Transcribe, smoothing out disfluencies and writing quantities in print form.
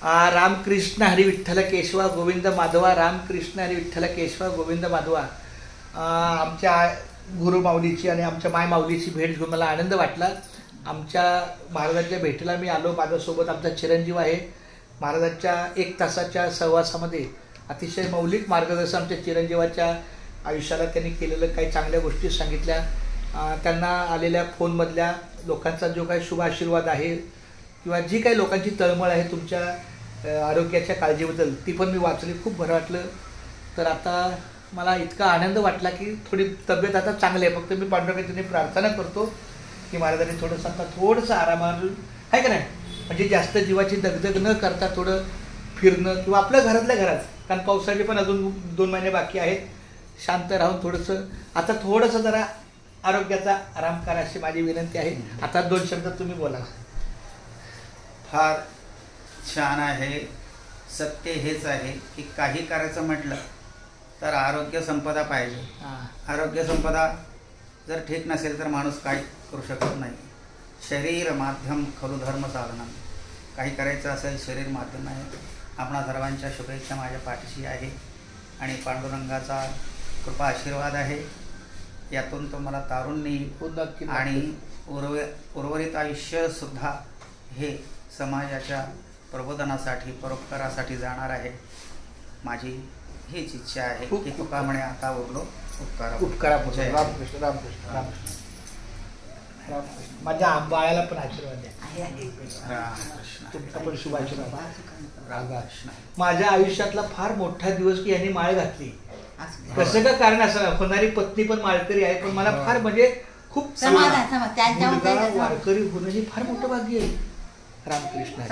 रामकृष्ण हरी विठ्ठल केशवा गोविंद माधवा, रामकृष्ण हरी विठ्ठल केशवा गोविंद माधवा. आमच्या गुरु माऊलीची आणि आमच्या माय माऊलीची भेट घेऊन मला आनंद वाटला. आमच्या महाराजांच्या भेटीला मी आलो. माझ्यासोबत आमचा चिरंजीव आहे. महाराजांच्या 1 तासाच्या सहवासामध्ये अतिशय मौलिक मार्गदर्शन आमच्या चिरंजीवाच्या आयुष्याला त्यांनी केलेलं काही चांगल्या गोष्टी सांगितल्या. त्यांना आलेल्या फोनमधल्या लोकांचा जो काही शुभ आशीर्वाद आहे किंवा जी काही लोकांची तळमळ आहे तुमच्या आरोग्याच्या काळजीबद्दल, ती पण मी वाचली. खूप बरं वाटलं. तर आता मला इतका आनंद वाटला की थोडी तब्येत आता चांगली आहे. फक्त मी पांडुरंगाची प्रार्थना करतो की महाराजांनी थोडंसं आता थोडंसं आरामावर आहे का नाही, म्हणजे जास्त जीवाची दगदग न करता थोडं फिरणं किंवा आपल्या घरातल्या घरात, कारण पावसाळी पण अजून 2 महिने बाकी आहेत, शांत राहून थोडंसं आता थोडंसं जरा आरोग्याचा आराम करा अशी माझी विनंती आहे. आता 2 शब्द तुम्ही बोला. फार छान आहे. सत्य हेच आहे की काही करायचं म्हटलं तर आरोग्य संपदा पाहिजे. आरोग्य संपदा जर ठीक नसेल तर माणूस काही करू शकत नाही. शरीर माध्यम खलु धर्म साधना. काही करायचं असेल शरीर माध्यम आहे. आपणा सर्वांच्या शुभेच्छा माझ्या पाठीशी आहे आणि पांडुरंगाचा कृपा आशीर्वाद आहे. यातून तो मला तारुण्य येईल आणि उर्वरित आयुष्यसुद्धा हे समाजाच्या प्रबोधनासाठी परोपकारासाठी जाणार आहे. माझी हीच इच्छा आहे की तुका म्हणे आता उरलो उपकार. रामकृष्ण रामकृष्ण रामकृष्ण. माझ्या बाळाला पण आशीर्वाद द्या. तुमचा पण शुभ आशीर्वाद. माझ्या आयुष्यातला फार मोठा दिवस की यांनी माळ घातली. कसं का कारण असं होणारी पत्नी पण माळकरी आहे, पण मला फार म्हणजे खूप वारकरी होणं हे फार मोठं भाग्य आहे. रामकृष्ण.